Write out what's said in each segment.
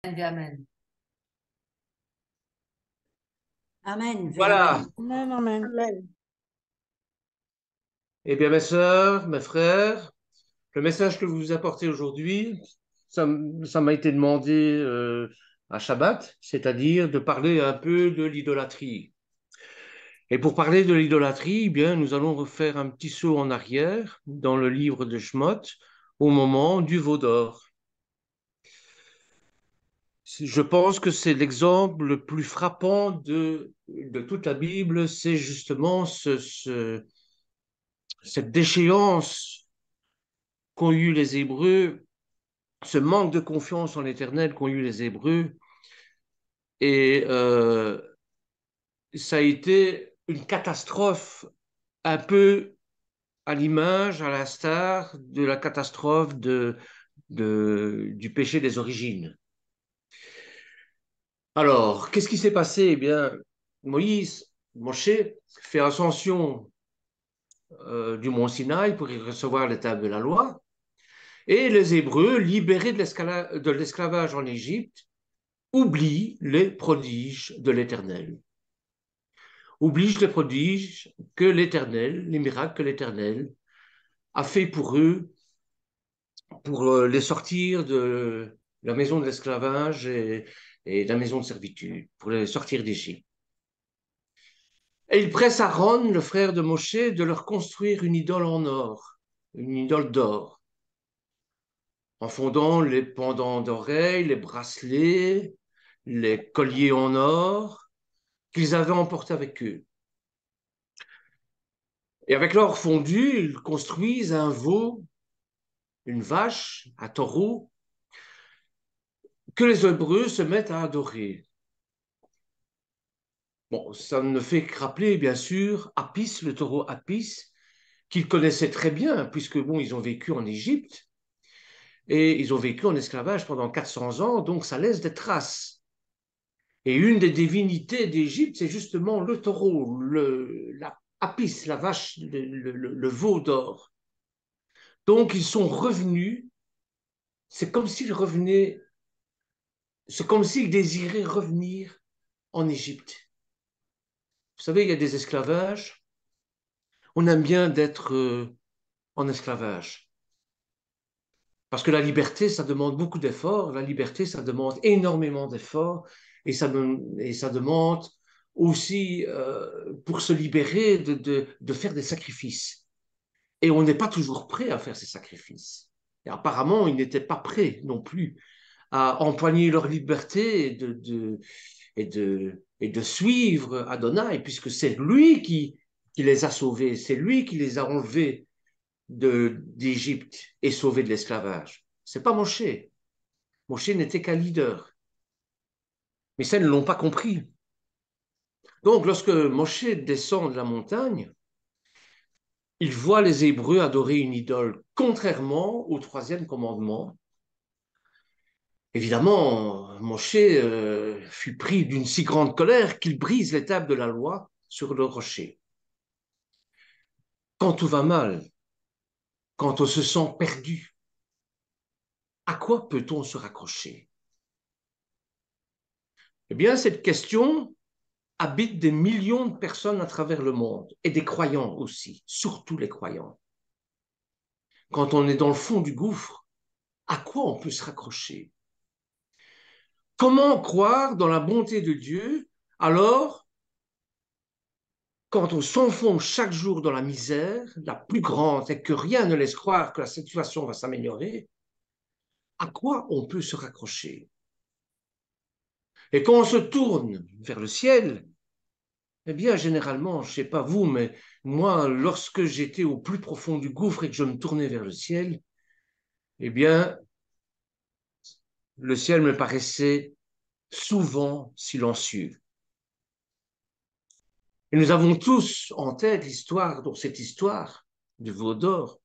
Amen. Amen. Voilà. Amen, amen. Amen. Eh bien, mes sœurs, mes frères, le message que vous apportez aujourd'hui, ça m'a été demandé à Shabbat, c'est-à-dire de parler un peu de l'idolâtrie. Et pour parler de l'idolâtrie, eh bien, nous allons refaire un petit saut en arrière dans le livre de Shemot au moment du veau d'or. Je pense que c'est l'exemple le plus frappant de toute la Bible, c'est justement cette déchéance qu'ont eu les Hébreux, ce manque de confiance en l'Éternel qu'ont eu les Hébreux. Et ça a été une catastrophe un peu à l'image, à l'instar de la catastrophe du péché des origines. Alors, qu'est-ce qui s'est passé? Eh bien, Moshe, fait ascension du mont Sinaï pour y recevoir les tables de la loi. Et les Hébreux, libérés de l'esclavage en Égypte, oublient les prodiges de l'Éternel. Oublient les prodiges que l'Éternel, les miracles que l'Éternel a fait pour eux, pour les sortir de la maison de l'esclavage et de la maison de servitude, pour les sortir d'Égypte. Et il presse Aaron, le frère de Moshe, de leur construire une idole en or, une idole d'or, en fondant les pendants d'oreilles, les bracelets, les colliers en or qu'ils avaient emportés avec eux. Et avec l'or fondu, ils construisent un veau, une vache, un taureau, que les Hébreux se mettent à adorer. Bon, ça ne fait que rappeler, bien sûr, Apis, le taureau Apis, qu'ils connaissaient très bien, puisque, bon, ils ont vécu en Égypte, et ils ont vécu en esclavage pendant 400 ans, donc ça laisse des traces. Et une des divinités d'Égypte, c'est justement le taureau, la Apis, la vache, le veau d'or. Donc, ils sont revenus, c'est comme s'ils revenaient, c'est comme s'ils désiraient revenir en Égypte. Vous savez, il y a des esclavages, on aime bien d'être en esclavage. Parce que la liberté, ça demande beaucoup d'efforts. La liberté, ça demande énormément d'efforts. Et ça demande aussi, pour se libérer, de faire des sacrifices. Et on n'est pas toujours prêt à faire ces sacrifices. Et apparemment, ils n'étaient pas prêts non plus à empoigner leur liberté et de suivre Adonai, puisque c'est lui qui les a sauvés, c'est lui qui les a enlevés d'Égypte et sauvés de l'esclavage. C'est pas Moshe. Moshe n'était qu'un leader. Mais ça, ils ne l'ont pas compris. Donc, lorsque Moshe descend de la montagne, il voit les Hébreux adorer une idole, contrairement au troisième commandement. Évidemment, Moshe fut pris d'une si grande colère qu'il brise les tables de la loi sur le rocher. Quand tout va mal, quand on se sent perdu, à quoi peut-on se raccrocher? Eh bien, cette question habite des millions de personnes à travers le monde, et des croyants aussi, surtout les croyants. Quand on est dans le fond du gouffre, à quoi on peut se raccrocher? Comment croire dans la bonté de Dieu alors, quand on s'enfonce chaque jour dans la misère, la plus grande, et que rien ne laisse croire que la situation va s'améliorer, à quoi on peut se raccrocher? Et quand on se tourne vers le ciel, eh bien, généralement, je ne sais pas vous, mais moi, lorsque j'étais au plus profond du gouffre et que je me tournais vers le ciel, eh bien, le ciel me paraissait souvent silencieux. Et nous avons tous en tête l'histoire, donc cette histoire du veau d'or.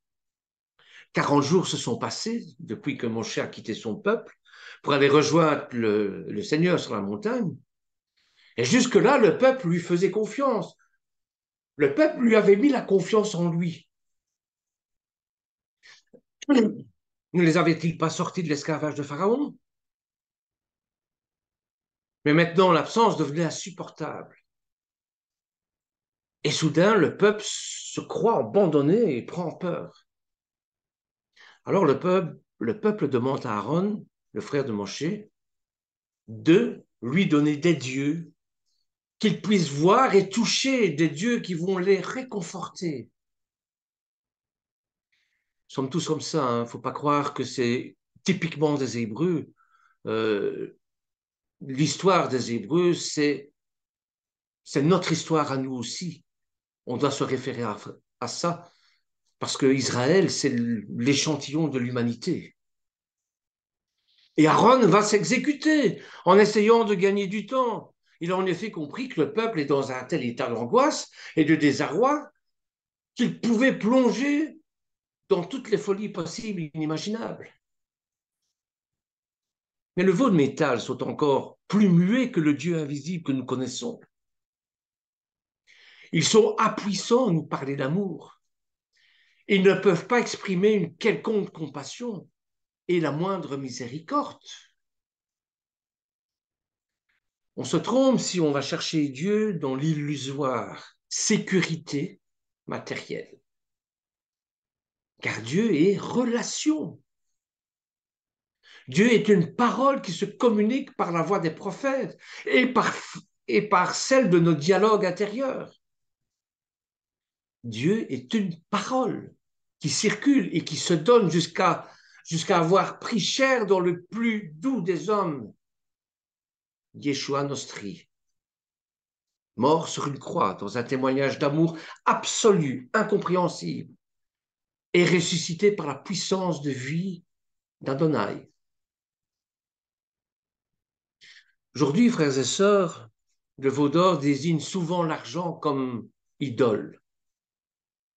40 jours se sont passés depuis que Moshe a quitté son peuple pour aller rejoindre le Seigneur sur la montagne. Et jusque-là, le peuple lui faisait confiance. Le peuple lui avait mis la confiance en lui. Ne les avait-il pas sortis de l'esclavage de Pharaon? Mais maintenant, l'absence devenait insupportable. Et soudain, le peuple se croit abandonné et prend peur. Alors le peuple demande à Aaron, le frère de Moshe, de lui donner des dieux qu'ils puissent voir et toucher, des dieux qui vont les réconforter. Nous sommes tous comme ça, il ne faut pas croire que c'est typiquement des Hébreux. Euh, L'histoire des Hébreux, c'est notre histoire à nous aussi. On doit se référer à ça, parce que Israël, c'est l'échantillon de l'humanité. Et Aaron va s'exécuter en essayant de gagner du temps. Il a en effet compris que le peuple est dans un tel état d'angoisse et de désarroi qu'il pouvait plonger dans toutes les folies possibles et inimaginables. Mais le veau de métal sont encore plus muets que le Dieu invisible que nous connaissons. Ils sont impuissants à nous parler d'amour. Ils ne peuvent pas exprimer une quelconque compassion et la moindre miséricorde. On se trompe si on va chercher Dieu dans l'illusoire sécurité matérielle. Car Dieu est relation. Dieu est une parole qui se communique par la voix des prophètes et par celle de nos dialogues intérieurs. Dieu est une parole qui circule et qui se donne jusqu'à avoir pris chair dans le plus doux des hommes, Yeshua Nostri, mort sur une croix dans un témoignage d'amour absolu, incompréhensible, et ressuscité par la puissance de vie d'Adonai. Aujourd'hui, frères et sœurs, le veau d'or désigne souvent l'argent comme idole.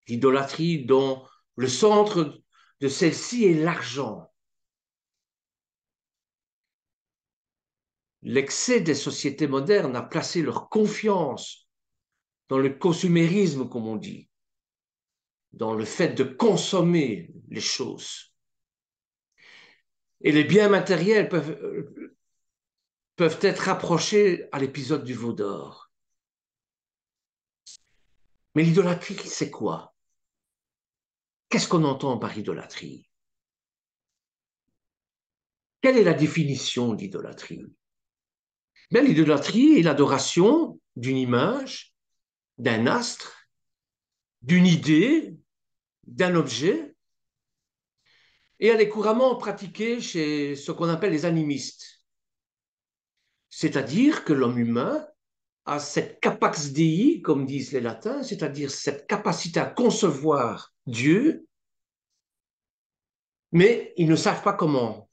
L'idolâtrie dont le centre de celle-ci est l'argent. L'excès des sociétés modernes a placé leur confiance dans le consumérisme, comme on dit, dans le fait de consommer les choses. Et les biens matériels peuvent être rapprochés à l'épisode du veau d'or. Mais l'idolâtrie, c'est quoi? Qu'est-ce qu'on entend par idolâtrie? Quelle est la définition d'idolâtrie? Bien, l'idolâtrie est l'adoration d'une image, d'un astre, d'une idée, d'un objet, et elle est couramment pratiquée chez ce qu'on appelle les animistes. C'est-à-dire que l'homme humain a cette capax dei, comme disent les latins, c'est-à-dire cette capacité à concevoir Dieu, mais ils ne savent pas comment.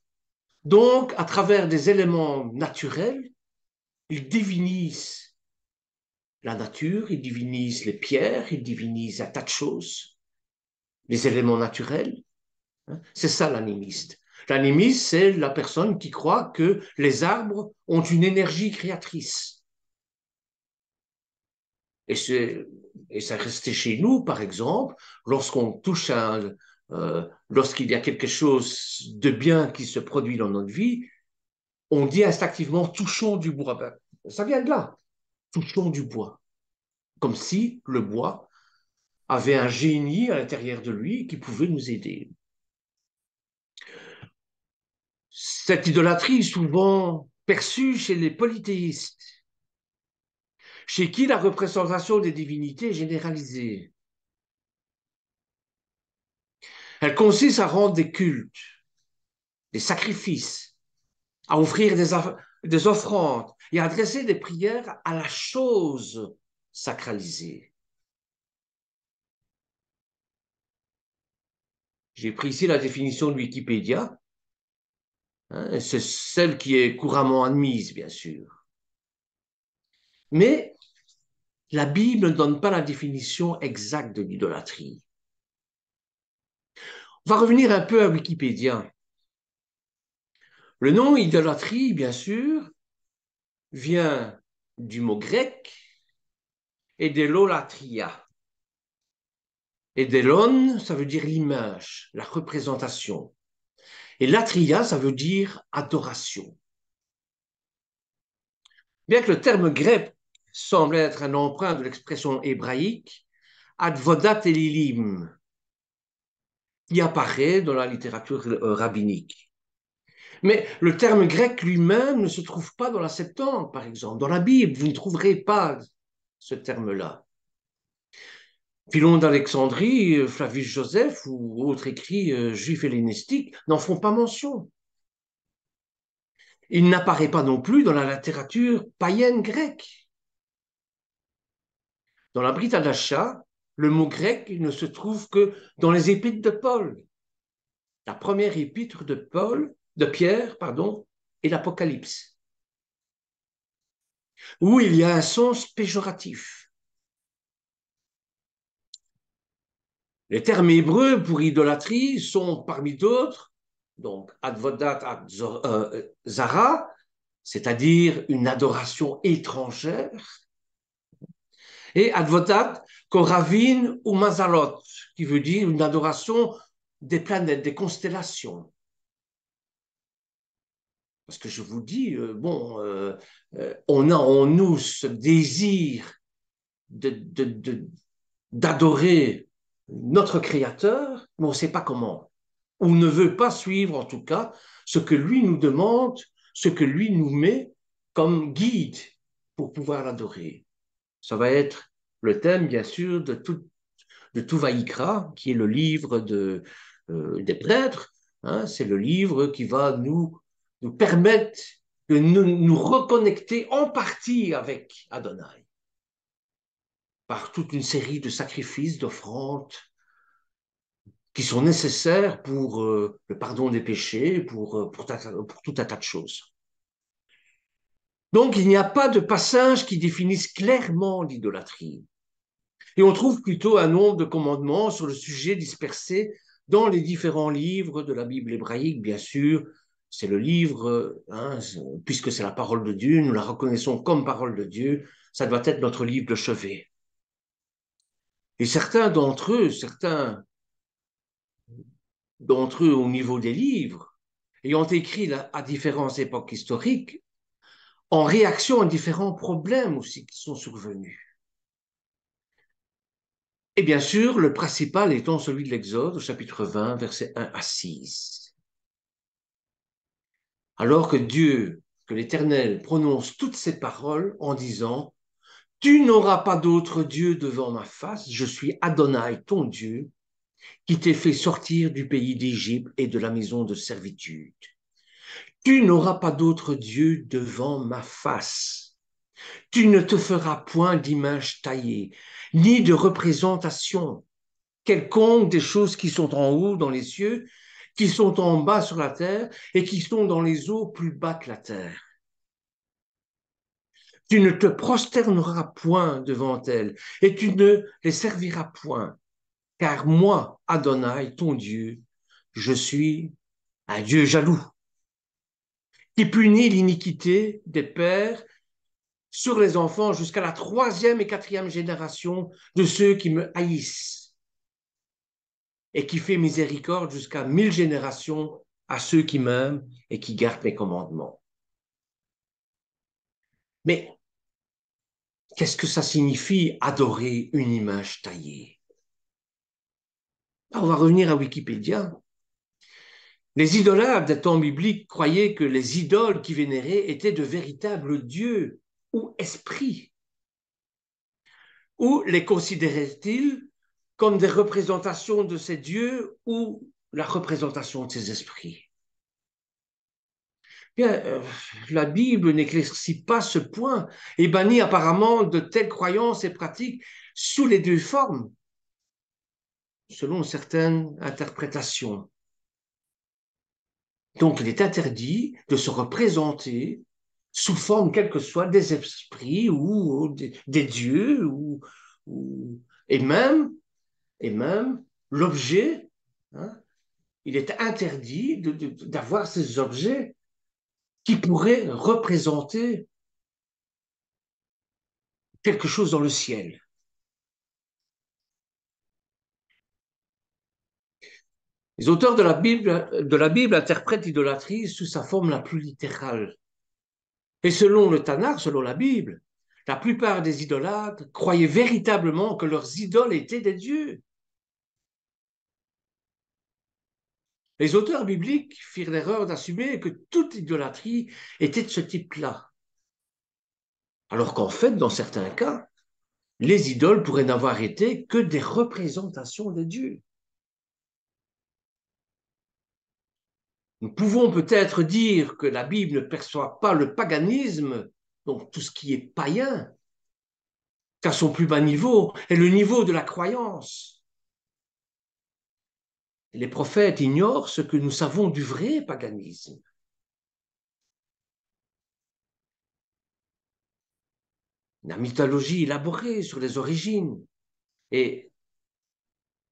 Donc, à travers des éléments naturels, ils divinisent la nature, ils divinisent les pierres, ils divinisent un tas de choses, les éléments naturels. C'est ça l'animiste. L'animiste, c'est la personne qui croit que les arbres ont une énergie créatrice. Et ça restait chez nous, par exemple, lorsqu'on touche lorsqu'il y a quelque chose de bien qui se produit dans notre vie, on dit instinctivement touchons du bois. Ben, ça vient de là, touchons du bois. Comme si le bois avait un génie à l'intérieur de lui qui pouvait nous aider. Cette idolâtrie est souvent perçue chez les polythéistes, chez qui la représentation des divinités est généralisée. Elle consiste à rendre des cultes, des sacrifices, à offrir des offrandes et à adresser des prières à la chose sacralisée. J'ai pris ici la définition de Wikipédia. C'est celle qui est couramment admise, bien sûr. Mais la Bible ne donne pas la définition exacte de l'idolâtrie. On va revenir un peu à Wikipédia. Le nom idolâtrie, bien sûr, vient du mot grec et de l'olatria. Et delon, ça veut dire l'image, la représentation. Et latria, ça veut dire adoration. Bien que le terme grec semble être un emprunt de l'expression hébraïque advodat elilim, qui apparaît dans la littérature rabbinique. Mais le terme grec lui-même ne se trouve pas dans la Septante, par exemple. Dans la Bible, vous ne trouverez pas ce terme-là. Philon d'Alexandrie, Flavius Joseph ou autres écrits juifs hellénistiques n'en font pas mention. Il n'apparaît pas non plus dans la littérature païenne grecque. Dans la Brit Hadasha, le mot grec ne se trouve que dans les épîtres de Paul. La première épître de Pierre, et l'Apocalypse, où il y a un sens péjoratif. Les termes hébreux pour idolâtrie sont parmi d'autres, donc advodat zara, c'est-à-dire une adoration étrangère, et advodat koravin ou mazalot, qui veut dire une adoration des planètes, des constellations. Parce que je vous dis, on a en nous ce désir d'adorer notre Créateur, mais on ne sait pas comment. On ne veut pas suivre, en tout cas, ce que lui nous demande, ce que lui nous met comme guide pour pouvoir l'adorer. Ça va être le thème, bien sûr, de tout Vaïkra, qui est le livre des prêtres. Hein, c'est le livre qui va nous permettre de nous reconnecter en partie avec Adonai par toute une série de sacrifices, d'offrandes qui sont nécessaires pour le pardon des péchés, pour tout un tas de choses. Donc, il n'y a pas de passage qui définisse clairement l'idolâtrie. Et on trouve plutôt un nombre de commandements sur le sujet dispersés dans les différents livres de la Bible hébraïque, bien sûr. C'est le livre, puisque c'est la parole de Dieu, nous la reconnaissons comme parole de Dieu, ça doit être notre livre de chevet. Et certains d'entre eux au niveau des livres, ayant écrit à différentes époques historiques, en réaction à différents problèmes aussi qui sont survenus. Et bien sûr, le principal étant celui de l'Exode, au chapitre 20, versets 1 à 6. Alors que l'Éternel prononce toutes ces paroles en disant « Tu n'auras pas d'autre Dieu devant ma face, je suis Adonai, ton Dieu, qui t'ai fait sortir du pays d'Égypte et de la maison de servitude. Tu n'auras pas d'autre Dieu devant ma face. Tu ne te feras point d'image taillée, ni de représentation quelconque des choses qui sont en haut dans les cieux, qui sont en bas sur la terre et qui sont dans les eaux plus bas que la terre. Tu ne te prosterneras point devant elles et tu ne les serviras point, car moi, Adonai, ton Dieu, je suis un Dieu jaloux, qui punit l'iniquité des pères sur les enfants jusqu'à la 3e et 4e génération de ceux qui me haïssent, et qui fait miséricorde jusqu'à 1000 générations à ceux qui m'aiment et qui gardent mes commandements. Mais qu'est-ce que ça signifie adorer une image taillée? On va revenir à Wikipédia. Les idolâtres des temps bibliques croyaient que les idoles qu'ils vénéraient étaient de véritables dieux ou esprits. Ou les considéraient-ils comme des représentations de ces dieux ou la représentation de ces esprits? Bien, la Bible n'éclaircit pas ce point et bannit apparemment de telles croyances et pratiques sous les deux formes, selon certaines interprétations. Donc, il est interdit de se représenter sous forme, quelle que soit, des esprits ou des dieux, et même l'objet. Hein, il est interdit d'avoir ces objets qui pourraient représenter quelque chose dans le ciel. Les auteurs de la Bible interprètent l'idolâtrie sous sa forme la plus littérale. Et selon le Tanakh, selon la Bible, la plupart des idolâtres croyaient véritablement que leurs idoles étaient des dieux. Les auteurs bibliques firent l'erreur d'assumer que toute idolâtrie était de ce type-là. Alors qu'en fait, dans certains cas, les idoles pourraient n'avoir été que des représentations des dieux. Nous pouvons peut-être dire que la Bible ne perçoit pas le paganisme, donc tout ce qui est païen, qu'à son plus bas niveau est le niveau de la croyance. Les prophètes ignorent ce que nous savons du vrai paganisme. La mythologie élaborée sur les origines et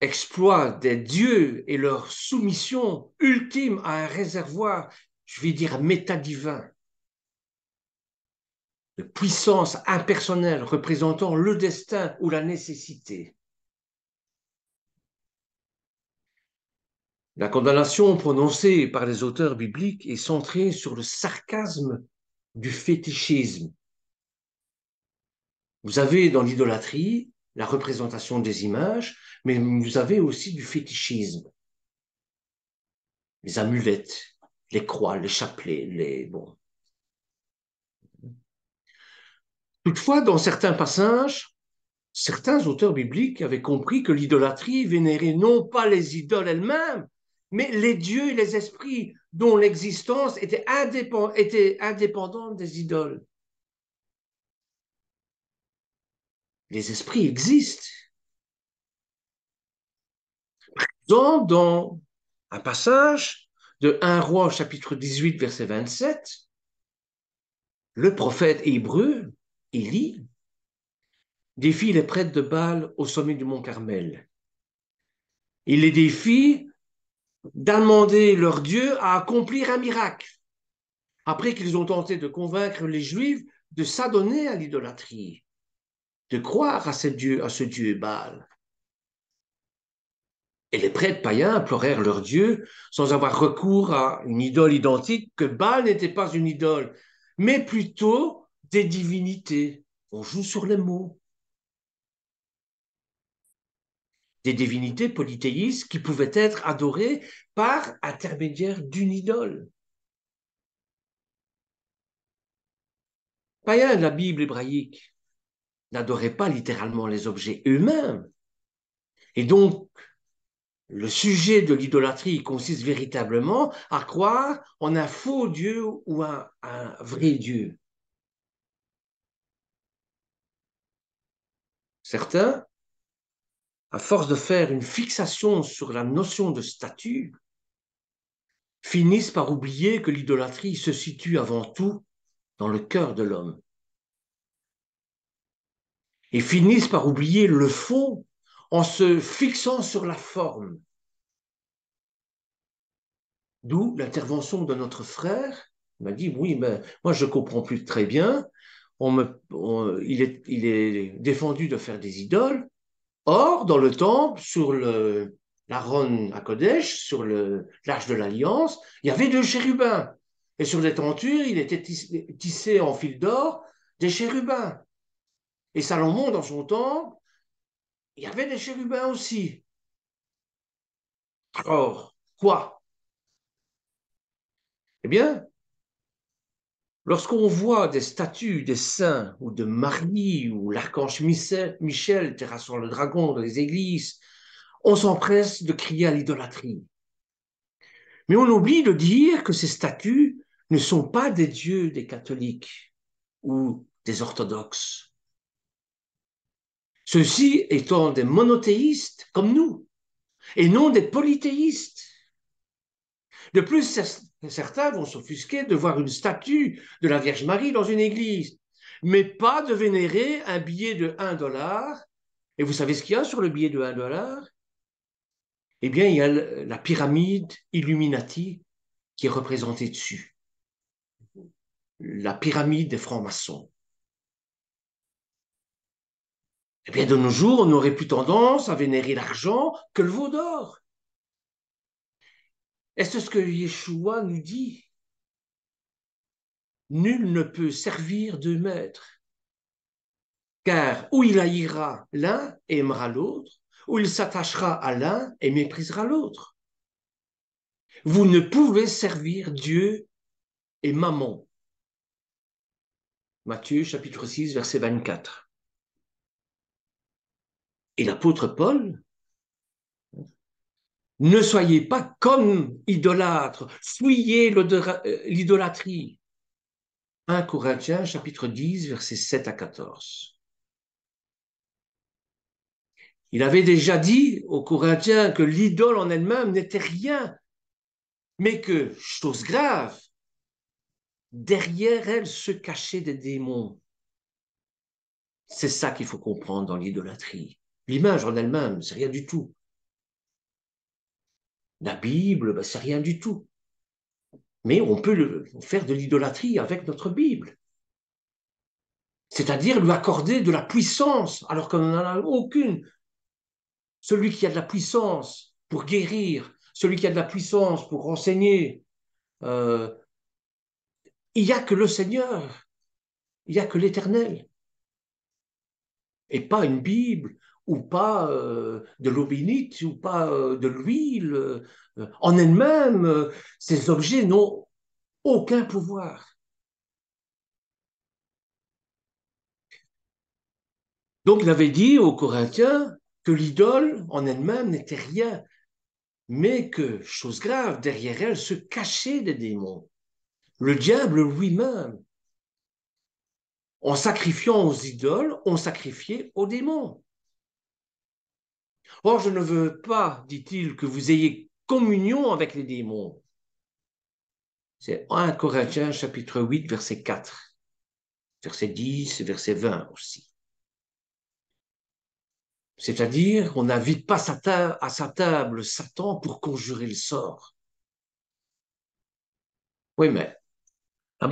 exploit des dieux et leur soumission ultime à un réservoir, je vais dire métadivin, de puissance impersonnelle représentant le destin ou la nécessité. La condamnation prononcée par les auteurs bibliques est centrée sur le sarcasme du fétichisme. Vous avez dans l'idolâtrie la représentation des images, mais vous avez aussi du fétichisme. Les amulettes, les croix, les chapelets, les... Bon. Toutefois, dans certains passages, certains auteurs bibliques avaient compris que l'idolâtrie vénérait non pas les idoles elles-mêmes, mais les dieux et les esprits dont l'existence était indépendante des idoles. Les esprits existent. Dans un passage de 1 Roi chapitre 18 verset 27, le prophète hébreu, Élie, défie les prêtres de Baal au sommet du mont Carmel. Il les défie demander leur Dieu à accomplir un miracle, après qu'ils ont tenté de convaincre les Juifs de s'adonner à l'idolâtrie, de croire à ce Dieu Baal. Et les prêtres païens implorèrent leur Dieu sans avoir recours à une idole identique, que Baal n'était pas une idole, mais plutôt des divinités. On joue sur les mots. Des divinités polythéistes qui pouvaient être adorées par intermédiaire d'une idole. Païens de la Bible hébraïque n'adoraient pas littéralement les objets eux-mêmes. Et donc, le sujet de l'idolâtrie consiste véritablement à croire en un faux Dieu ou un vrai Dieu. Certains, à force de faire une fixation sur la notion de statut, finissent par oublier que l'idolâtrie se situe avant tout dans le cœur de l'homme. Et finissent par oublier le fond en se fixant sur la forme. D'où l'intervention de notre frère. Il m'a dit, oui, mais moi je ne comprends plus très bien. Il est défendu de faire des idoles. Or, dans le temple, sur l'Aaron à Kodesh, sur l'Arche de l'Alliance, il y avait deux chérubins. Et sur les tentures, il était tissé en fil d'or des chérubins. Et Salomon, dans son temple, il y avait des chérubins aussi. Alors, quoi? Eh bien, lorsqu'on voit des statues des saints ou de Marie ou l'archange Michel terrassant le dragon dans les églises, on s'empresse de crier à l'idolâtrie. Mais on oublie de dire que ces statues ne sont pas des dieux des catholiques ou des orthodoxes. Ceux-ci étant des monothéistes comme nous, et non des polythéistes. De plus, certains vont s'offusquer de voir une statue de la Vierge Marie dans une église, mais pas de vénérer un billet de 1 dollar. Et vous savez ce qu'il y a sur le billet de 1 dollar? Eh bien, il y a la pyramide Illuminati qui est représentée dessus. La pyramide des francs-maçons. Eh bien, de nos jours, on aurait plus tendance à vénérer l'argent que le veau d'or. Est-ce ce que Yeshua nous dit? nul ne peut servir deux maîtres, car ou il haïra l'un et aimera l'autre, ou il s'attachera à l'un et méprisera l'autre. Vous ne pouvez servir Dieu et Mammon. Matthieu chapitre 6, verset 24. Et l'apôtre Paul, ne soyez pas comme idolâtres, fuyez l'idolâtrie. 1 Corinthiens chapitre 10, versets 7 à 14. Il avait déjà dit aux Corinthiens que l'idole en elle-même n'était rien, mais que, chose grave, derrière elle se cachaient des démons. C'est ça qu'il faut comprendre dans l'idolâtrie. L'image en elle-même, c'est rien du tout. La Bible, ben, c'est rien du tout. Mais on peut faire de l'idolâtrie avec notre Bible. C'est-à-dire lui accorder de la puissance, alors qu'on n'en a aucune. Celui qui a de la puissance pour guérir, celui qui a de la puissance pour enseigner, il n'y a que le Seigneur, il n'y a que l'Éternel. Et pas une Bible, ou pas de l'eau bénite, ou pas de l'huile. En elle-même, ces objets n'ont aucun pouvoir. Donc il avait dit aux Corinthiens que l'idole en elle-même n'était rien, mais que, chose grave, derrière elle se cachaient des démons. Le diable lui-même, en sacrifiant aux idoles, on sacrifiait aux démons. Or, je ne veux pas, dit-il, que vous ayez communion avec les démons. C'est 1 Corinthiens chapitre 8, verset 4, verset 10 et verset 20 aussi. C'est-à-dire, on n'invite pas à sa table Satan pour conjurer le sort. Oui, mais la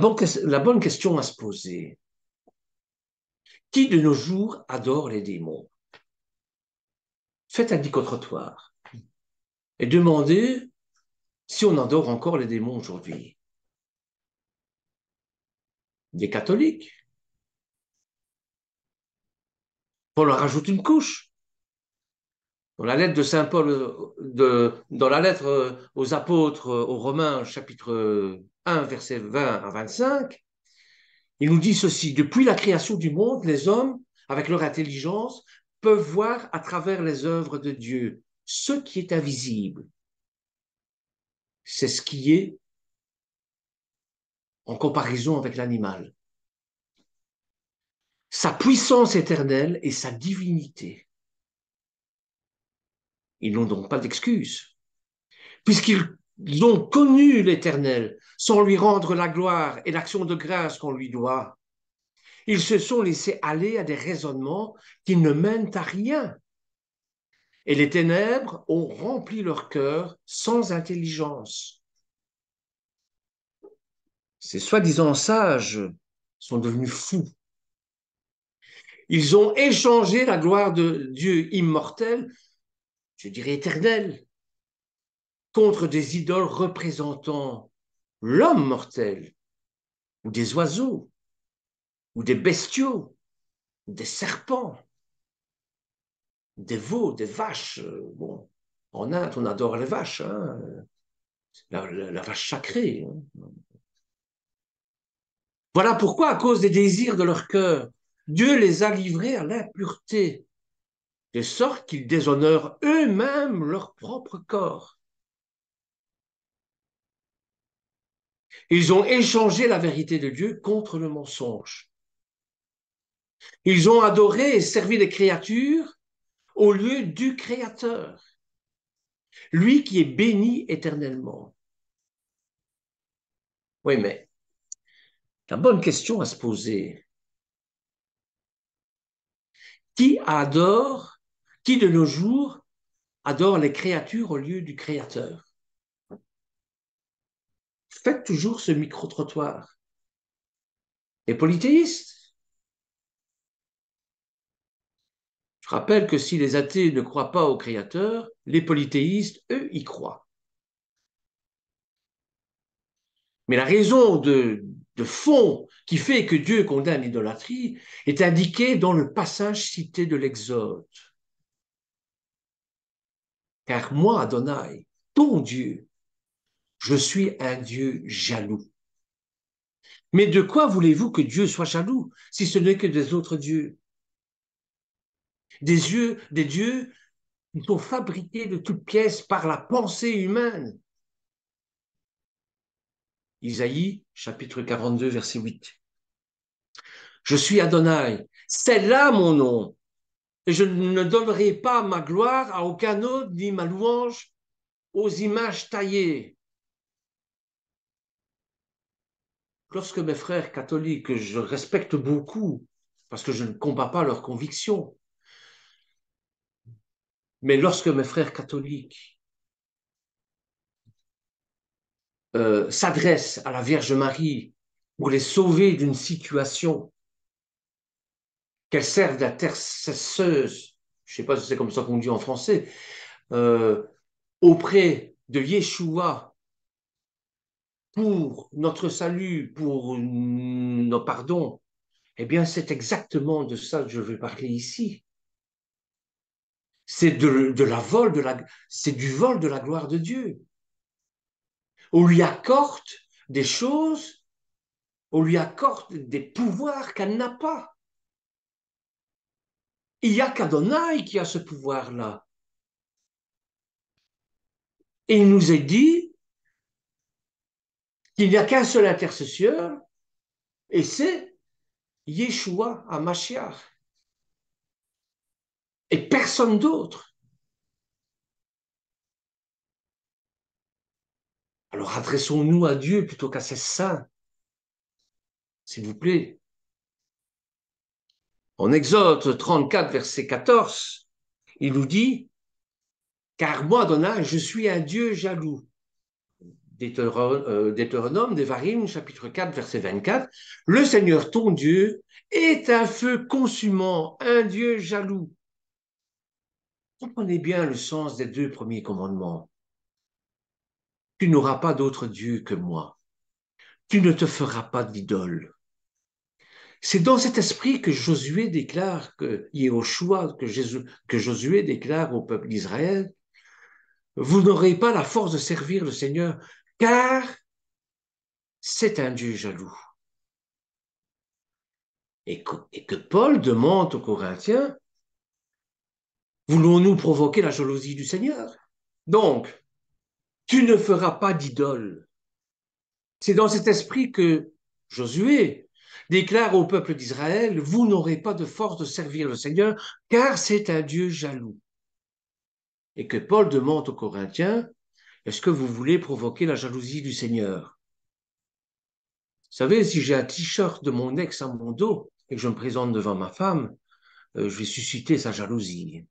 bonne question à se poser, qui de nos jours adore les démons? Faites un dico-trottoir et demandez si on adore encore les démons aujourd'hui. Des catholiques. Paul en rajoute une couche. Dans la lettre de Saint Paul, dans la lettre aux apôtres, aux Romains, chapitre 1, verset 20 à 25, il nous dit ceci: depuis la création du monde, les hommes, avec leur intelligence, peuvent voir à travers les œuvres de Dieu ce qui est invisible. C'est ce qui est en comparaison avec l'animal. Sa puissance éternelle et sa divinité. Ils n'ont donc pas d'excuse, puisqu'ils ont connu l'Éternel sans lui rendre la gloire et l'action de grâce qu'on lui doit. Ils se sont laissés aller à des raisonnements qui ne mènent à rien. Et les ténèbres ont rempli leur cœur sans intelligence. Ces soi-disant sages sont devenus fous. Ils ont échangé la gloire de Dieu immortel, je dirais éternel, contre des idoles représentant l'homme mortel, ou des oiseaux, ou des bestiaux, ou des serpents, des veaux, des vaches. Bon, en Inde, on adore les vaches, hein, la vache sacrée. Hein. Voilà pourquoi, à cause des désirs de leur cœur, Dieu les a livrés à l'impureté, de sorte qu'ils déshonorent eux-mêmes leur propre corps. Ils ont échangé la vérité de Dieu contre le mensonge. Ils ont adoré et servi les créatures au lieu du Créateur, lui qui est béni éternellement. Oui, mais la bonne question à se poser, qui de nos jours adore les créatures au lieu du Créateur? Faites toujours ce micro-trottoir. Les polythéistes. Je rappelle que si les athées ne croient pas au Créateur, les polythéistes, eux, y croient. Mais la raison de fond qui fait que Dieu condamne l'idolâtrie est indiqué dans le passage cité de l'Exode. Car moi, Adonai, ton Dieu, je suis un Dieu jaloux. Mais de quoi voulez-vous que Dieu soit jaloux si ce n'est que des autres dieux? Des dieux qui sont fabriqués de toutes pièces par la pensée humaine. Isaïe, chapitre 42, verset 8. Je suis Adonai, c'est là mon nom, et je ne donnerai pas ma gloire à aucun autre, ni ma louange aux images taillées. Lorsque mes frères catholiques, que je respecte beaucoup, parce que je ne combats pas leurs convictions, mais lorsque mes frères catholiques s'adressent à la Vierge Marie pour les sauver d'une situation, qu'elle serve d'intercesseuse, je ne sais pas si c'est comme ça qu'on dit en français, euh, auprès de Yeshua pour notre salut, pour nos pardons, eh bien, c'est exactement de ça que je veux parler ici. C'est c'est du vol de la gloire de Dieu. On lui accorde des choses, on lui accorde des pouvoirs qu'elle n'a pas. Il n'y a qu'Adonai qui a ce pouvoir-là. Et il nous est dit qu'il n'y a qu'un seul intercesseur, et c'est Yeshua HaMashiach. Et personne d'autre. Alors adressons-nous à Dieu plutôt qu'à ses saints, s'il vous plaît. En Exode 34, verset 14, il nous dit, car moi, Adonai, je suis un Dieu jaloux. Deutéronome, Devarim, chapitre 4, verset 24, le Seigneur, ton Dieu, est un feu consumant, un Dieu jaloux. Comprenez bien le sens des deux premiers commandements. Tu n'auras pas d'autre Dieu que moi. Tu ne te feras pas d'idole. C'est dans cet esprit que Josué déclare, que Yehoshua, que Josué déclare au peuple d'Israël, vous n'aurez pas la force de servir le Seigneur, car c'est un Dieu jaloux. Et que Paul demande aux Corinthiens, voulons-nous provoquer la jalousie du Seigneur? Donc, tu ne feras pas d'idole. C'est dans cet esprit que Josué déclare au peuple d'Israël, vous n'aurez pas de force de servir le Seigneur, car c'est un Dieu jaloux. Et que Paul demande aux Corinthiens, est-ce que vous voulez provoquer la jalousie du Seigneur? Vous savez, si j'ai un t-shirt de mon ex à mon dos et que je me présente devant ma femme, je vais susciter sa jalousie.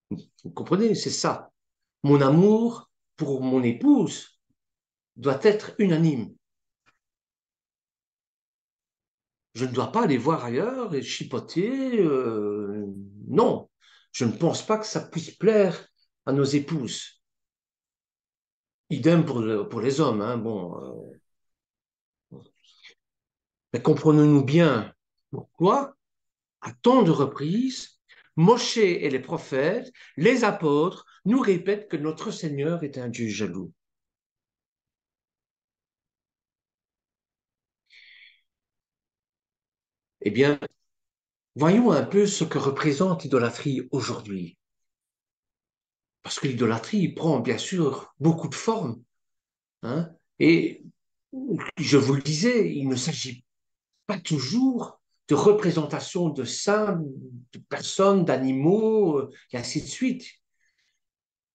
Vous comprenez? C'est ça. Mon amour pour mon épouse doit être unanime. Je ne dois pas aller voir ailleurs et chipoter. Non, je ne pense pas que ça puisse plaire à nos épouses. Idem pour les hommes. Hein. Bon, mais comprenons-nous bien pourquoi, à tant de reprises, Moshe et les prophètes, les apôtres, nous répètent que notre Seigneur est un Dieu jaloux. Eh bien, voyons un peu ce que représente l'idolâtrie aujourd'hui. Parce que l'idolâtrie prend bien sûr beaucoup de formes. Hein, et je vous le disais, il ne s'agit pas toujours de représentation de saints, de personnes, d'animaux, et ainsi de suite.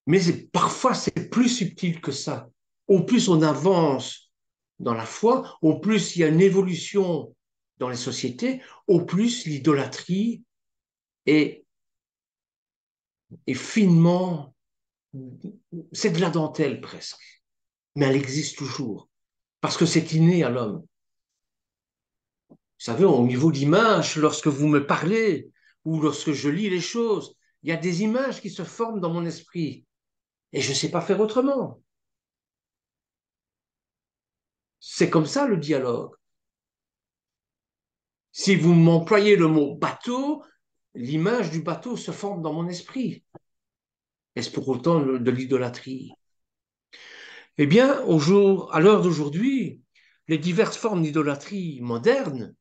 Mais parfois, c'est plus subtil que ça. Au plus on avance dans la foi, au plus il y a une évolution dans les sociétés, au plus l'idolâtrie est, est finement, c'est de la dentelle presque, mais elle existe toujours, parce que c'est inné à l'homme. Vous savez, au niveau d'image, lorsque vous me parlez ou lorsque je lis les choses, il y a des images qui se forment dans mon esprit et je ne sais pas faire autrement. C'est comme ça le dialogue. Si vous m'employez le mot bateau, l'image du bateau se forme dans mon esprit. Est-ce pour autant de l'idolâtrie? Eh bien, à l'heure d'aujourd'hui, les diverses formes d'idolâtrie modernes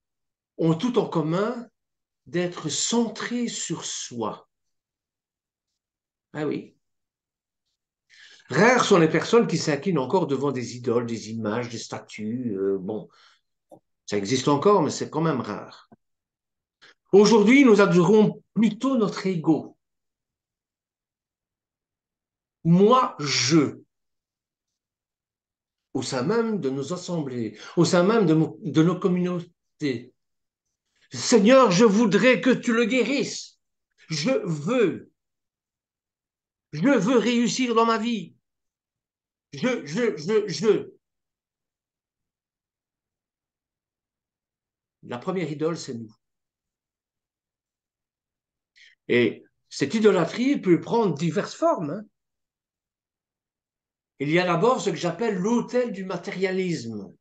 ont tout en commun d'être centrées sur soi. Ah oui. Rares sont les personnes qui s'inclinent encore devant des idoles, des images, des statues. Bon, ça existe encore, mais c'est quand même rare. Aujourd'hui, nous adorons plutôt notre ego. Moi, je, au sein même de nos assemblées, au sein même de nos communautés. Seigneur, je voudrais que tu le guérisses. Je veux. Je veux réussir dans ma vie. Je. La première idole, c'est nous. Et cette idolâtrie peut prendre diverses formes, hein. Il y a d'abord ce que j'appelle l'autel du matérialisme.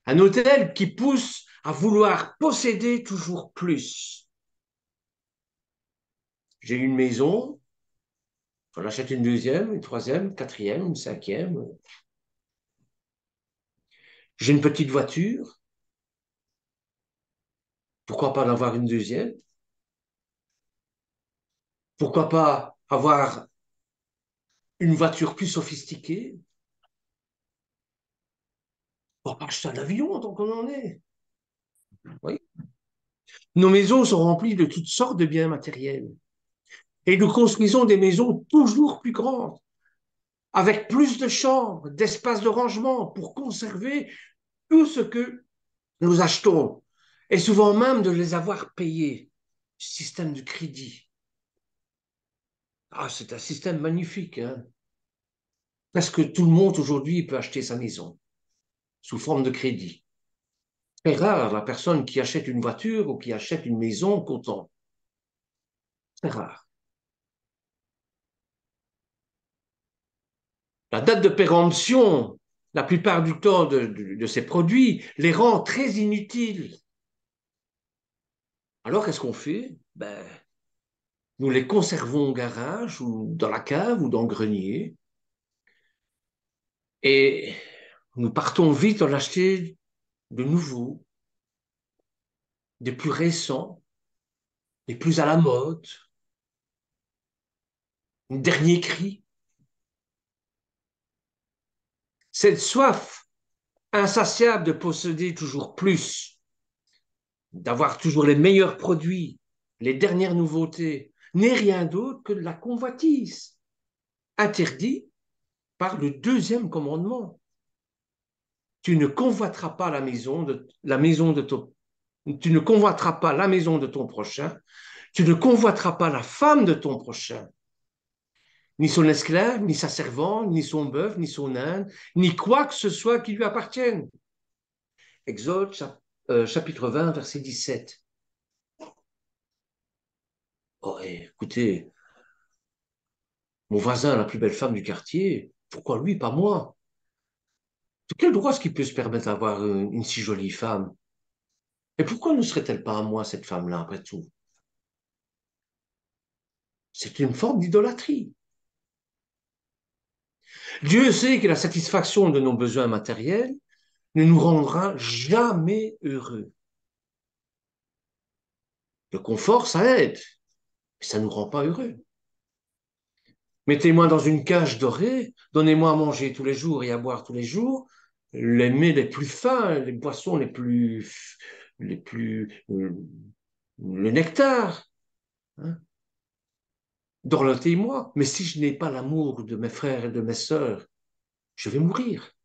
Un autel qui pousse à vouloir posséder toujours plus. J'ai une maison, j'en achète une deuxième, une troisième, une quatrième, une cinquième. J'ai une petite voiture, pourquoi pas en avoir une deuxième? Pourquoi pas avoir une voiture plus sophistiquée? Pourquoi pas acheter un avion tant qu'on en est? Oui. Nos maisons sont remplies de toutes sortes de biens matériels. Et nous construisons des maisons toujours plus grandes, avec plus de chambres, d'espaces de rangement pour conserver tout ce que nous achetons, et souvent même de les avoir payés. Système de crédit. Ah, c'est un système magnifique, hein. Presque tout le monde aujourd'hui peut acheter sa maison sous forme de crédit. C'est rare la personne qui achète une voiture ou qui achète une maison comptant. C'est rare. La date de péremption, la plupart du temps de ces produits, les rend très inutiles. Alors, qu'est-ce qu'on fait? Ben, nous les conservons au garage ou dans la cave ou dans le grenier et nous partons vite en acheter de nouveaux, des plus récents, des plus à la mode, un dernier cri. Cette soif insatiable de posséder toujours plus, d'avoir toujours les meilleurs produits, les dernières nouveautés, n'est rien d'autre que de la convoitise, interdit par le deuxième commandement. Tu ne convoiteras pas tu ne convoiteras pas la maison de ton prochain, tu ne convoiteras pas la femme de ton prochain, ni son esclave, ni sa servante, ni son bœuf, ni son âne, ni quoi que ce soit qui lui appartienne. Exode chapitre 20, verset 17. Oh, écoutez, mon voisin a la plus belle femme du quartier, pourquoi lui, pas moi? De quel droit est-ce qu'il peut se permettre d'avoir une si jolie femme? Et pourquoi ne serait-elle pas à moi, cette femme-là, après tout? C'est une forme d'idolâtrie. Dieu sait que la satisfaction de nos besoins matériels ne nous rendra jamais heureux. Le confort, ça aide, mais ça ne nous rend pas heureux. Mettez-moi dans une cage dorée, donnez-moi à manger tous les jours et à boire tous les jours, les mets les plus fins, les boissons le nectar, hein. Dorlotez-moi. Mais si je n'ai pas l'amour de mes frères et de mes sœurs, je vais mourir.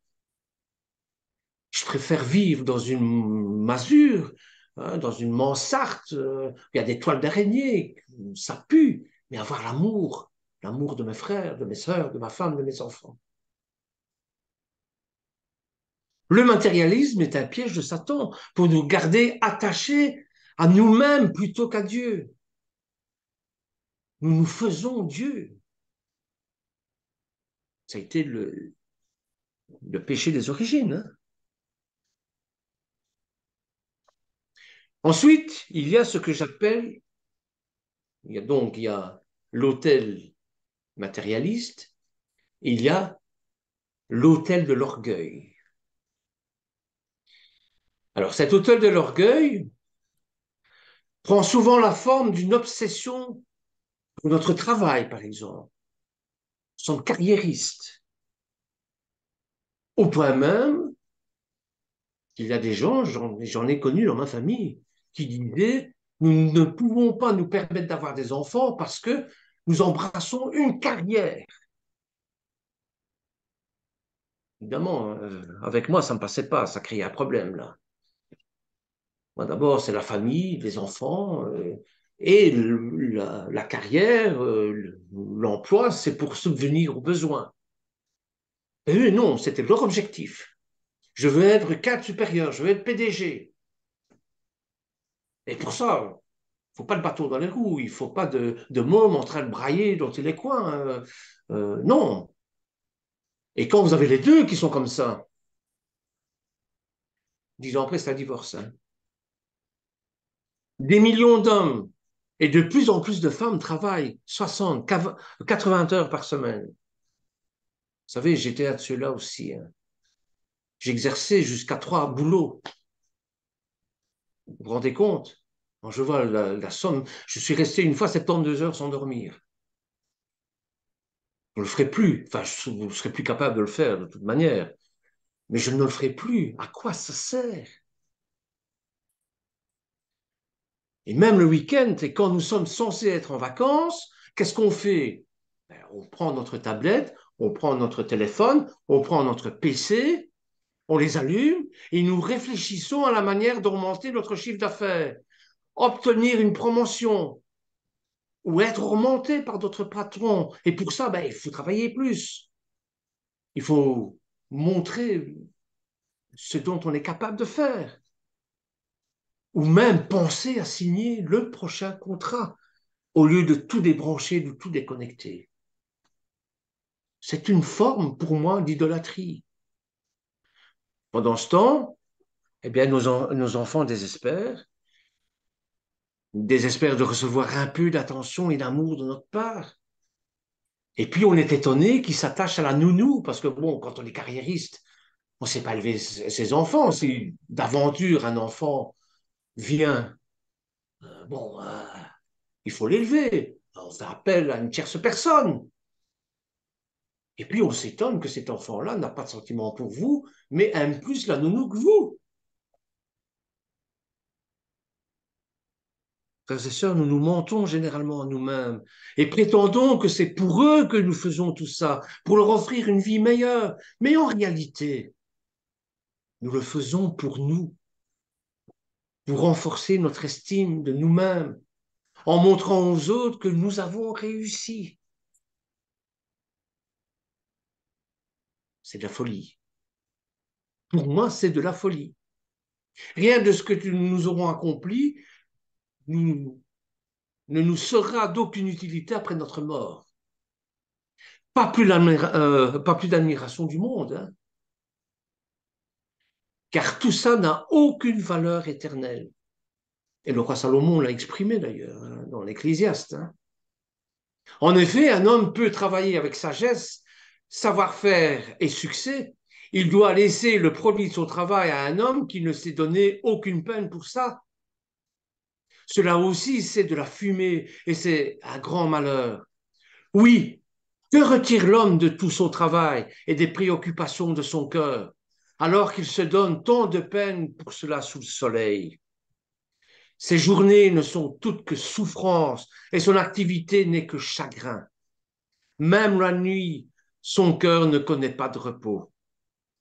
Je préfère vivre dans une masure, hein, dans une mansarde, il y a des toiles d'araignée, ça pue, mais avoir l'amour de mes frères, de mes sœurs, de ma femme, de mes enfants. Le matérialisme est un piège de Satan pour nous garder attachés à nous-mêmes plutôt qu'à Dieu. Nous nous faisons Dieu. Ça a été le péché des origines. Hein. Ensuite, il y a ce que j'appelle, il y a l'autel matérialiste, il y a l'autel de l'orgueil. Alors cet autel de l'orgueil prend souvent la forme d'une obsession pour notre travail, par exemple. Nous sommes carriéristes, au point même qu'il y a des gens, j'en ai connu dans ma famille, qui disaient, nous ne pouvons pas nous permettre d'avoir des enfants parce que nous embrassons une carrière. Évidemment, avec moi, ça ne me passait pas, ça créait un problème là. Moi, d'abord, c'est la famille, les enfants, et la carrière, l'emploi, c'est pour subvenir aux besoins. Et eux, non, c'était leur objectif. Je veux être cadre supérieur, je veux être PDG. Et pour ça, il ne faut pas de bâton dans les roues, il ne faut pas de môme en train de brailler dans tous les coins. Non. Et quand vous avez les deux qui sont comme ça, 10 ans après, c'est un divorce. Hein. Des millions d'hommes et de plus en plus de femmes travaillent 60, 80 heures par semaine. Vous savez, j'étais à ceux-là aussi. Hein. J'exerçais jusqu'à 3 boulots. Vous vous rendez compte? Quand je vois la somme, je suis resté une fois 72 heures sans dormir. Je ne le ferai plus. Enfin, je ne serai plus capable de le faire de toute manière. Mais je ne le ferai plus. À quoi ça sert? Et même le week-end, et quand nous sommes censés être en vacances, qu'est-ce qu'on fait? Ben, on prend notre tablette, on prend notre téléphone, on prend notre PC, on les allume et nous réfléchissons à la manière d'augmenter notre chiffre d'affaires, obtenir une promotion ou être remonté par d'autres patrons. Et pour ça, ben, il faut travailler plus. Il faut montrer ce dont on est capable de faire. Ou même penser à signer le prochain contrat au lieu de tout débrancher, de tout déconnecter. C'est une forme pour moi d'idolâtrie. Pendant ce temps, eh bien, nos enfants désespèrent de recevoir un peu d'attention et d'amour de notre part. Et puis, on est étonné qu'ils s'attachent à la nounou, parce que, bon, quand on est carriériste, on ne sait pas élever ses enfants. Si d'aventure un enfant vient, bon, il faut l'élever. On fait appel à une tierce personne. Et puis, on s'étonne que cet enfant-là n'a pas de sentiment pour vous, mais aime plus la nounou que vous. Frères et sœurs, nous nous mentons généralement à nous-mêmes et prétendons que c'est pour eux que nous faisons tout ça, pour leur offrir une vie meilleure. Mais en réalité, nous le faisons pour nous, pour renforcer notre estime de nous-mêmes, en montrant aux autres que nous avons réussi. C'est de la folie. Pour moi, c'est de la folie. Rien de ce que nous aurons accompli nous, ne nous sera d'aucune utilité après notre mort. Pas plus d'admiration du monde, hein, car tout ça n'a aucune valeur éternelle. Et le roi Salomon l'a exprimé d'ailleurs hein, dans l'Ecclésiaste. Hein. En effet, un homme peut travailler avec sagesse, savoir-faire et succès. Il doit laisser le produit de son travail à un homme qui ne s'est donné aucune peine pour ça. Cela aussi, c'est de la fumée et c'est un grand malheur. Oui, que retire l'homme de tout son travail et des préoccupations de son cœur, alors qu'il se donne tant de peine pour cela sous le soleil? Ses journées ne sont toutes que souffrance et son activité n'est que chagrin. Même la nuit, son cœur ne connaît pas de repos.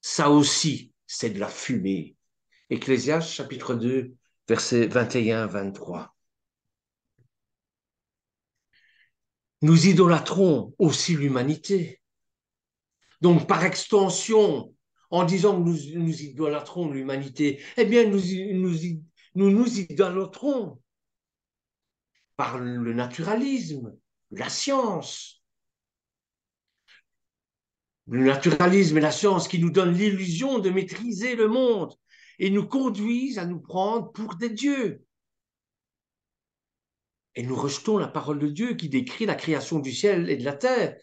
Ça aussi, c'est de la fumée. Ecclésiaste chapitre 2, versets 21-23. Nous idolâtrons aussi l'humanité. Donc, par extension, en disant que nous idolâtrons l'humanité, eh bien, nous idolâtrons par le naturalisme, la science. Le naturalisme et la science qui nous donnent l'illusion de maîtriser le monde et nous conduisent à nous prendre pour des dieux. Et nous rejetons la parole de Dieu qui décrit la création du ciel et de la terre.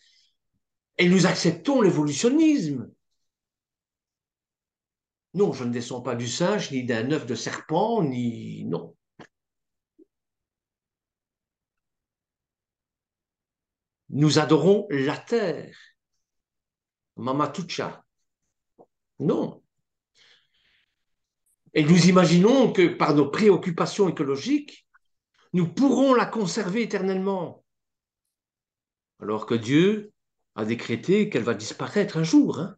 Et nous acceptons l'évolutionnisme. Non, je ne descends pas du singe, ni d'un œuf de serpent, ni... Non. Nous adorons la terre. Mama Tucha. Non. Et nous imaginons que par nos préoccupations écologiques, nous pourrons la conserver éternellement. Alors que Dieu a décrété qu'elle va disparaître un jour. Hein.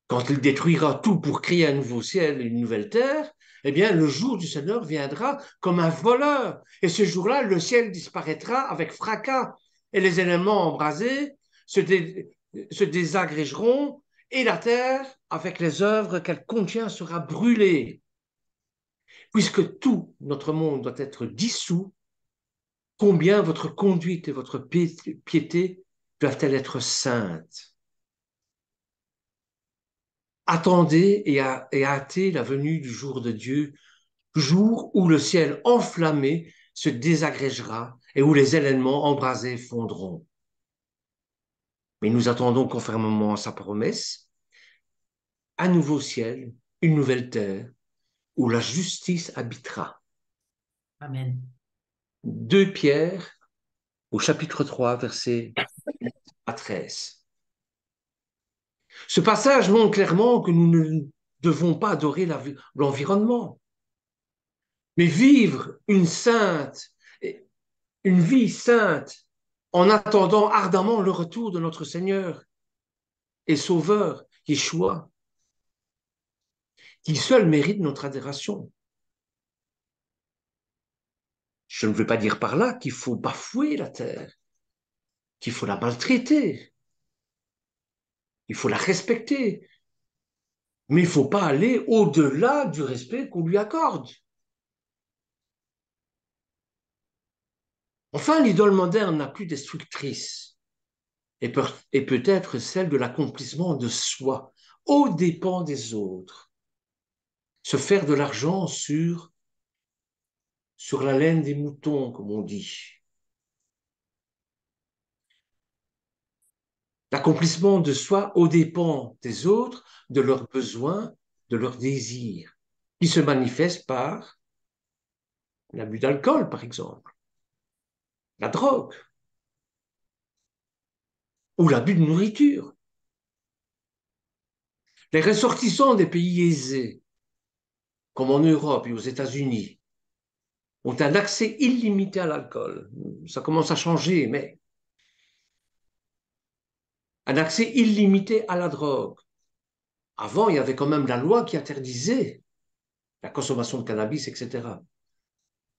Quand il détruira tout pour créer un nouveau ciel et une nouvelle terre, eh bien, le jour du Seigneur viendra comme un voleur. Et ce jour-là, le ciel disparaîtra avec fracas et les éléments embrasés se désagrégeront et la terre, avec les œuvres qu'elle contient, sera brûlée. Puisque tout notre monde doit être dissous, combien votre conduite et votre piété doivent-elles être saintes? Attendez et hâtez la venue du jour de Dieu, jour où le ciel enflammé se désagrégera et où les éléments embrasés fondront. Mais nous attendons conformément à sa promesse, un nouveau ciel, une nouvelle terre, où la justice habitera. Amen. 2 Pierre, au chapitre 3, versets à 13. Ce passage montre clairement que nous ne devons pas adorer l'environnement, mais vivre une vie sainte en attendant ardemment le retour de notre Seigneur et Sauveur, Yeshua, qui seul mérite notre adoration. Je ne veux pas dire par là qu'il faut bafouer la terre, qu'il faut la maltraiter, il faut la respecter, mais il ne faut pas aller au-delà du respect qu'on lui accorde. Enfin, l'idole moderne n'a plus destructrice et peut-être celle de l'accomplissement de soi aux dépens des autres. Se faire de l'argent sur la laine des moutons, comme on dit. L'accomplissement de soi aux dépens des autres, de leurs besoins, de leurs désirs, qui se manifestent par l'abus d'alcool, par exemple, la drogue, ou l'abus de nourriture. Les ressortissants des pays aisés, comme en Europe et aux États-Unis, ont un accès illimité à l'alcool. Ça commence à changer, mais un accès illimité à la drogue. Avant, il y avait quand même la loi qui interdisait la consommation de cannabis, etc.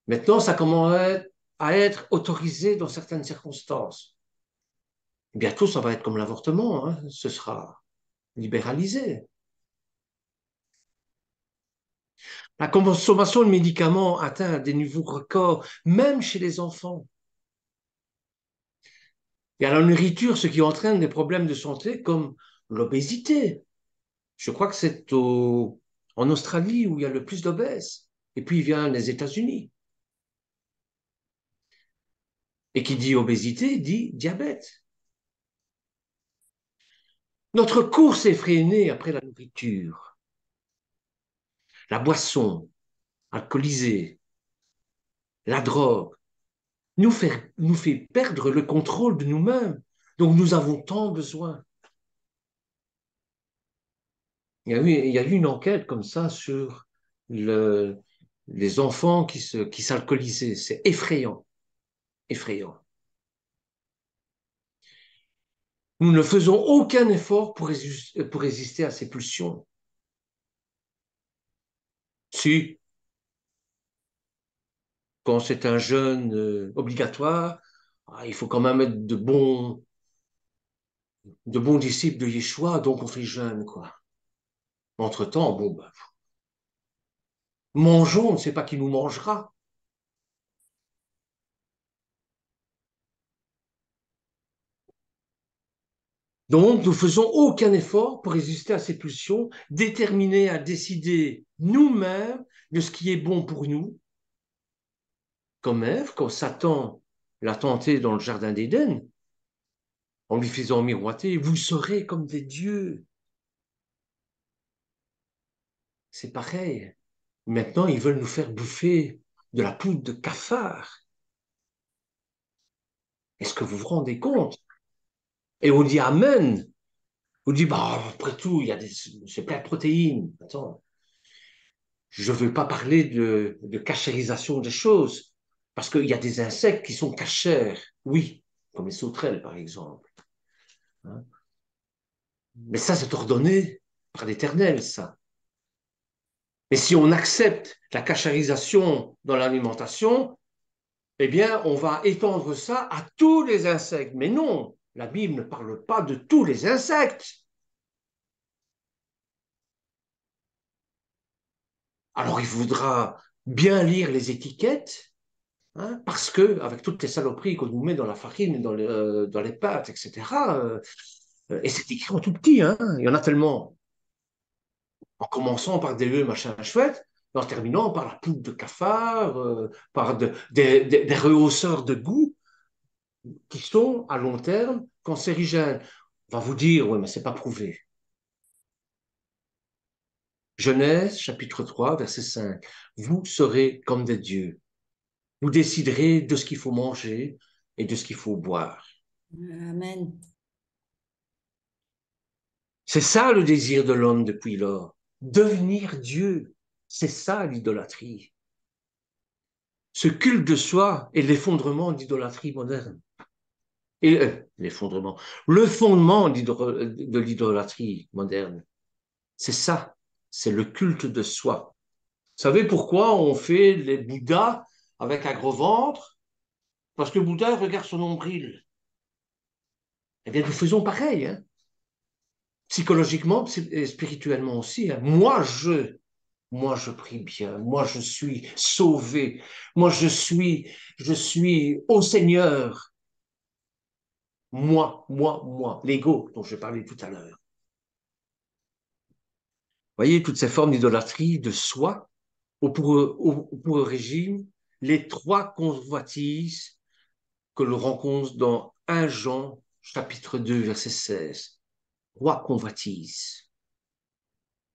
Maintenant, ça commence à être autorisé dans certaines circonstances. Bientôt, ça va être comme l'avortement, hein, ce sera libéralisé. La consommation de médicaments atteint des niveaux records, même chez les enfants. Et à la nourriture, ce qui entraîne des problèmes de santé comme l'obésité. Je crois que c'est en Australie où il y a le plus d'obèses. Et puis il vient les États-Unis. Et qui dit obésité dit diabète. Notre course effrénée après la nourriture, la boisson alcoolisée, la drogue, nous fait perdre le contrôle de nous-mêmes, dont nous avons tant besoin. Il y a eu une enquête comme ça sur les enfants qui s'alcoolisaient. C'est effrayant, effrayant. Nous ne faisons aucun effort pour résister à ces pulsions. Si, quand c'est un jeûne obligatoire, il faut quand même être de bons disciples de Yeshua, donc on fait jeûne, quoi. Entre-temps, bon, ben, mangeons, on ne sait pas qui nous mangera. Donc, nous faisons aucun effort pour résister à ces pulsions, déterminés à décider nous-mêmes de ce qui est bon pour nous, comme Ève, quand Satan l'a tenté dans le jardin d'Éden, en lui faisant miroiter, vous serez comme des dieux. C'est pareil. Maintenant, ils veulent nous faire bouffer de la poudre de cafard. Est-ce que vous vous rendez compte? Et on dit Amen. On dit, bah, après tout, c'est plein de protéines. Attends, je ne veux pas parler de cachérisation des choses, parce qu'il y a des insectes qui sont cachers, oui, comme les sauterelles, par exemple. Hein. Mais ça, c'est ordonné par l'Éternel, ça. Mais si on accepte la cachérisation dans l'alimentation, eh bien, on va étendre ça à tous les insectes. Mais non, la Bible ne parle pas de tous les insectes. Alors, il faudra bien lire les étiquettes, hein, parce que, avec toutes les saloperies qu'on nous met dans la farine, dans les pâtes, etc., et c'est écrit en tout petit, hein, il y en a tellement, en commençant par des œufs, machin chouette, et en terminant par la poudre de cafard, par des rehausseurs de goût qui sont, à long terme, cancérigènes. On va vous dire, oui, mais c'est pas prouvé. Genèse, chapitre 3, verset 5. Vous serez comme des dieux. Vous déciderez de ce qu'il faut manger et de ce qu'il faut boire. Amen. C'est ça le désir de l'homme depuis lors. Devenir Dieu. C'est ça l'idolâtrie. Ce culte de soi est l'effondrement d'idolâtrie moderne. Et l'effondrement, le fondement de l'idolâtrie moderne. C'est ça. C'est le culte de soi. Vous savez pourquoi on fait les Bouddhas avec un gros ventre? Parce que Bouddha regarde son nombril. Eh bien, nous faisons pareil, hein. Psychologiquement et spirituellement aussi. Hein. Moi, je prie bien. Moi, je suis sauvé. Moi, je suis au Seigneur. Moi. L'ego dont je parlais tout à l'heure. Vous voyez, toutes ces formes d'idolâtrie de soi pour le régime, les trois convoitises que l'on rencontre dans 1 Jean, chapitre 2, verset 16. Trois convoitises.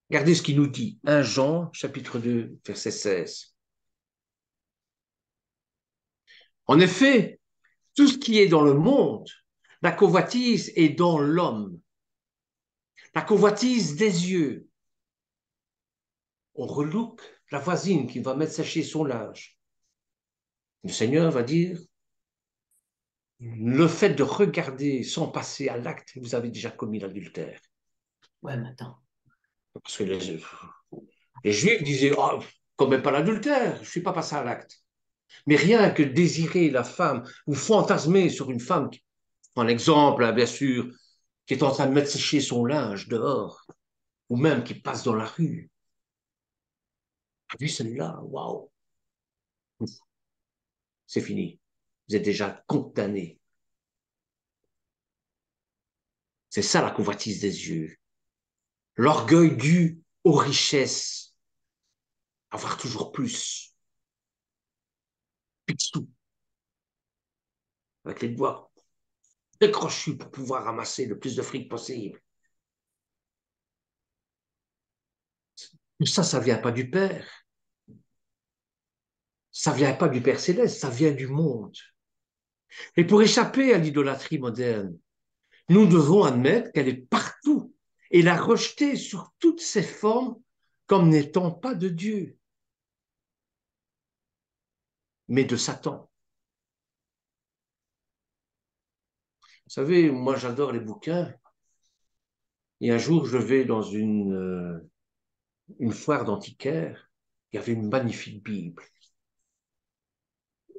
Regardez ce qu'il nous dit. 1 Jean, chapitre 2, verset 16. En effet, tout ce qui est dans le monde, la convoitise est dans l'homme. La convoitise des yeux. On relouque la voisine qui va mettre sécher son linge. Le Seigneur va dire, le fait de regarder sans passer à l'acte, vous avez déjà commis l'adultère. Ouais, mais attends. Parce que les Juifs disaient, oh, commets pas l'adultère, je ne suis pas passé à l'acte. Mais rien que désirer la femme ou fantasmer sur une femme, prends l'exemple, hein, bien sûr, qui est en train de mettre sécher son linge dehors, ou même qui passe dans la rue. T'as vu celle-là? Waouh! C'est fini. Vous êtes déjà condamné. C'est ça la convoitise des yeux. L'orgueil dû aux richesses. Avoir toujours plus. Picsou. Avec les doigts décrochus pour pouvoir ramasser le plus de fric possible. Tout ça, ça vient pas du Père. Ça vient pas du Père céleste, ça vient du monde. Et pour échapper à l'idolâtrie moderne, nous devons admettre qu'elle est partout et la rejeter sur toutes ses formes comme n'étant pas de Dieu, mais de Satan. Vous savez, moi j'adore les bouquins. Et un jour, je vais dans une foire d'antiquaires. Il y avait une magnifique Bible,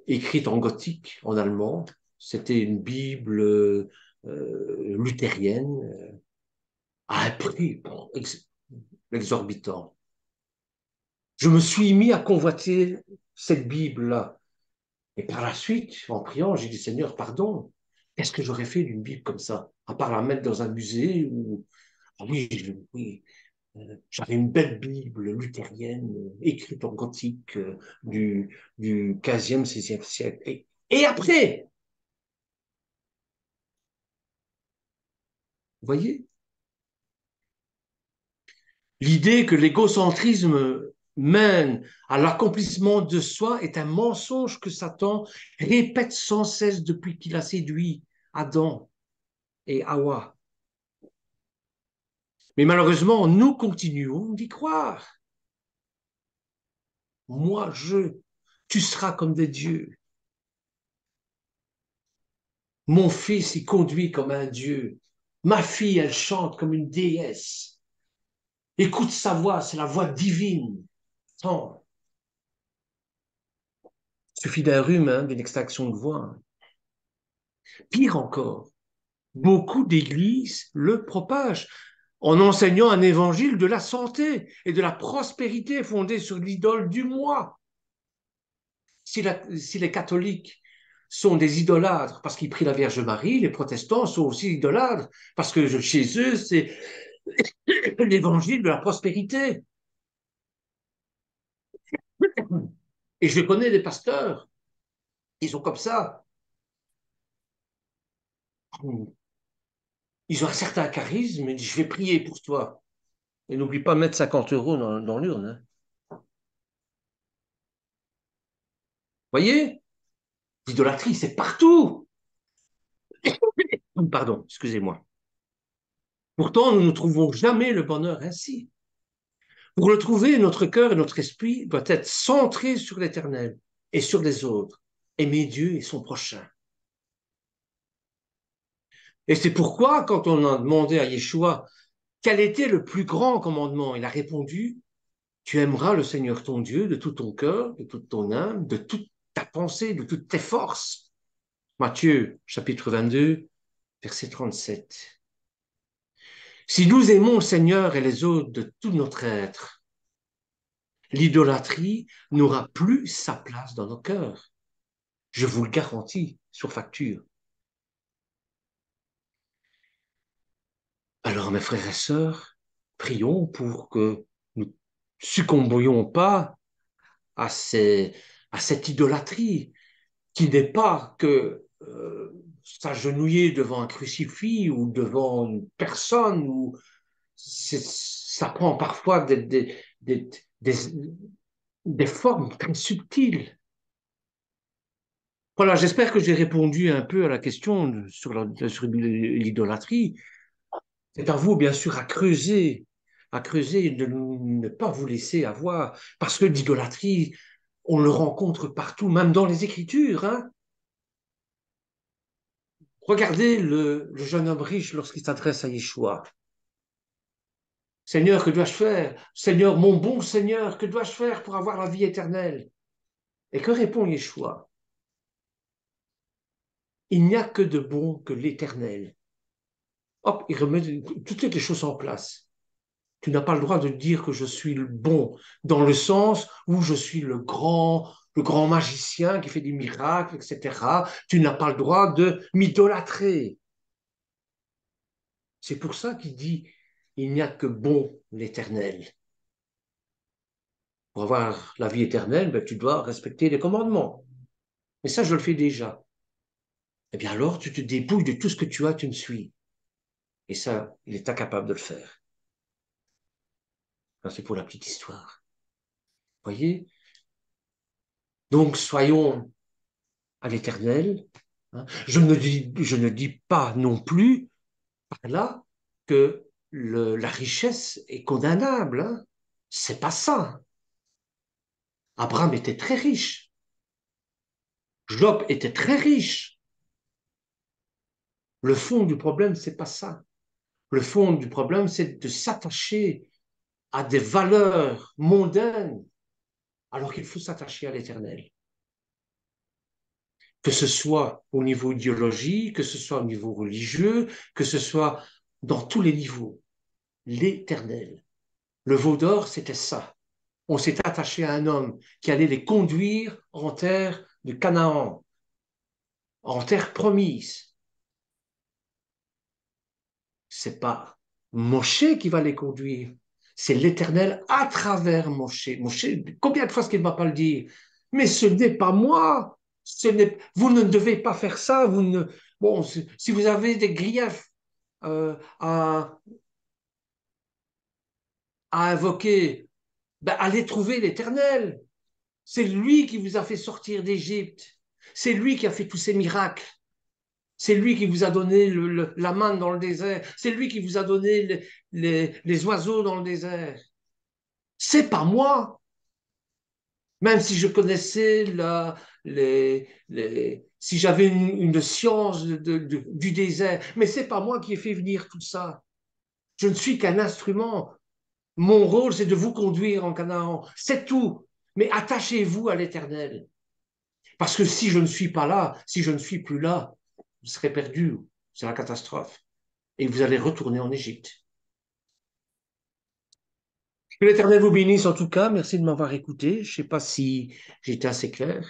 écrite en gothique, en allemand. C'était une Bible luthérienne, à un prix bon, exorbitant. Je me suis mis à convoiter cette Bible-là. Et par la suite, en priant, j'ai dit, Seigneur, pardon, qu'est-ce que j'aurais fait d'une Bible comme ça? à part la mettre dans un musée où, ah oui, oui, j'avais une belle Bible luthérienne écrite en gothique du 15e, 16e siècle. Et après, vous voyez, l'idée que l'égocentrisme mène à l'accomplissement de soi est un mensonge que Satan répète sans cesse depuis qu'il a séduit Adam et Hawa. Mais malheureusement, nous continuons d'y croire. Moi, tu seras comme des dieux. Mon fils, il conduit comme un dieu. Ma fille, elle chante comme une déesse. Écoute sa voix, c'est la voix divine. Attends, il suffit d'un rhume, hein, d'une extraction de voix. Pire encore, beaucoup d'églises le propagent en enseignant un évangile de la santé et de la prospérité fondé sur l'idole du moi. Si les catholiques sont des idolâtres parce qu'ils prient la Vierge Marie, les protestants sont aussi idolâtres parce que chez eux, c'est l'évangile de la prospérité. Et je connais des pasteurs, ils sont comme ça. Ils ont un certain charisme, ils disent, je vais prier pour toi. Et n'oublie pas de mettre 50 € dans l'urne. Hein. Voyez, l'idolâtrie, c'est partout. Pardon, excusez-moi. Pourtant, nous ne trouvons jamais le bonheur ainsi. Pour le trouver, notre cœur et notre esprit doivent être centrés sur l'éternel et sur les autres. Aimer Dieu et son prochain. Et c'est pourquoi, quand on a demandé à Yeshua quel était le plus grand commandement, il a répondu, tu aimeras le Seigneur ton Dieu de tout ton cœur, de toute ton âme, de toute ta pensée, de toutes tes forces. Matthieu, chapitre 22, verset 37. Si nous aimons le Seigneur et les autres de tout notre être, l'idolâtrie n'aura plus sa place dans nos cœurs. Je vous le garantis, sur facture. Alors, mes frères et sœurs, prions pour que nous succombions pas à, à cette idolâtrie qui n'est pas que s'agenouiller devant un crucifix ou devant une personne, ou ça prend parfois des, des formes très subtiles. Voilà, j'espère que j'ai répondu un peu à la question sur l'idolâtrie. C'est à vous, bien sûr, à creuser et de ne pas vous laisser avoir, parce que l'idolâtrie, on le rencontre partout, même dans les Écritures. Hein. Regardez le jeune homme riche lorsqu'il s'adresse à Yeshua. Seigneur, que dois-je faire? Seigneur, mon bon Seigneur, que dois-je faire pour avoir la vie éternelle? Et que répond Yeshua? Il n'y a que de bon que l'éternel. Hop, il remet toutes les choses en place. Tu n'as pas le droit de dire que je suis le bon, dans le sens où je suis le grand magicien qui fait des miracles, etc. Tu n'as pas le droit de m'idolâtrer. C'est pour ça qu'il dit, il n'y a que bon l'éternel. Pour avoir la vie éternelle, ben, tu dois respecter les commandements. Mais ça, je le fais déjà. Eh bien alors, tu te débrouilles de tout ce que tu as, tu me suis. Et ça, il est incapable de le faire. C'est pour la petite histoire. Voyez? Donc, soyons à l'éternel. Hein. Je ne dis pas non plus par là que la richesse est condamnable. Hein. C'est pas ça. Abraham était très riche. Job était très riche. Le fond du problème, c'est pas ça. Le fond du problème, c'est de s'attacher à des valeurs mondaines alors qu'il faut s'attacher à l'éternel. Que ce soit au niveau idéologique, que ce soit au niveau religieux, que ce soit dans tous les niveaux. L'éternel. Le veau d'or, c'était ça. On s'est attaché à un homme qui allait les conduire en terre de Canaan, en terre promise. c'est pas Moshe qui va les conduire, c'est l'Éternel à travers Moshe. Moshe, combien de fois est-ce qu'il ne va pas le dire? Mais ce n'est pas moi. Vous ne devez pas faire ça. Bon, si vous avez des griefs à invoquer, ben, allez trouver l'Éternel. C'est lui qui vous a fait sortir d'Égypte. C'est lui qui a fait tous ces miracles. C'est lui qui vous a donné la manne dans le désert. C'est lui qui vous a donné les oiseaux dans le désert. C'est pas moi. Même si je connaissais si j'avais une science du désert, mais c'est pas moi qui ai fait venir tout ça. Je ne suis qu'un instrument. Mon rôle, c'est de vous conduire en Canaan. C'est tout. Mais attachez-vous à l'Éternel. Parce que si je ne suis pas là, si je ne suis plus là, vous serez perdu. C'est la catastrophe. Et vous allez retourner en Égypte. Que l'Éternel vous bénisse en tout cas. Merci de m'avoir écouté. Je ne sais pas si j'étais assez clair.